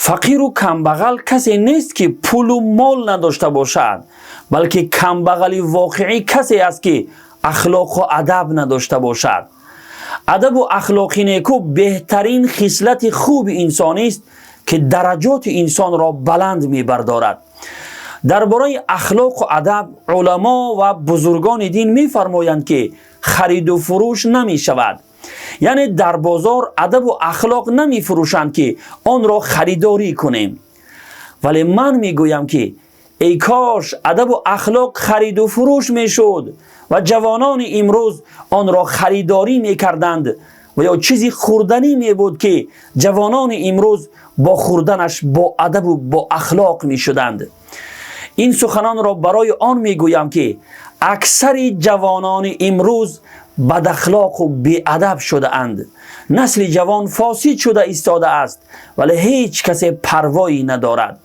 فقیر و کمبغل کسی نیست که پول و مال نداشته باشد، بلکه کمبغلی واقعی کسی است که اخلاق و ادب نداشته باشد. ادب و اخلاق نیکو بهترین خصلت خوب انسانی است که درجات انسان را بلند می‌بردارد. درباره اخلاق و ادب علما و بزرگان دین می‌فرمایند که خرید و فروش نمی شود. یعنی در بازار ادب و اخلاق نمی فروشند که آن را خریداری کنیم. ولی من میگویم که ای کاش ادب و اخلاق خرید و فروش میشد و جوانان امروز آن را خریداری میکردند و یا چیزی خوردنی می بود که جوانان امروز با خوردنش با ادب و با اخلاق می شدند. این سخنان را برای آن می گویم که اکثر جوانان امروز بد اخلاق و بی ادب شده اند. نسل جوان فاسد شده ایستاده است ولی هیچ کسی پروایی ندارد.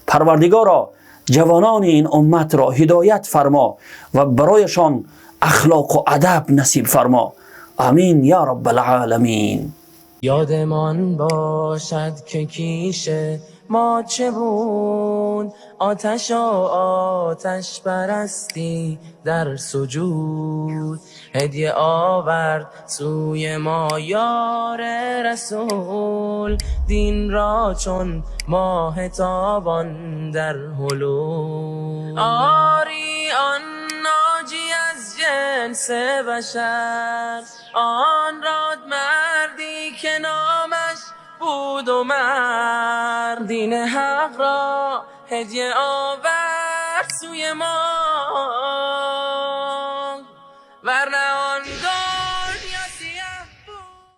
پروردگارا جوانان این امت را هدایت فرما و برایشان اخلاق و ادب نصیب فرما. آمین یا رب العالمین. یادمان باشد که کیش ما چه بود، آتش و آتش پرستی در سجود. هدیه آورد سوی ما یار رسول، دین را چون ماه تابان در هلول. آری آن ناجی از جنس بشر، آن راد مردی که نامش بود و مرد. دین حق را هدیه آورد سوی ما،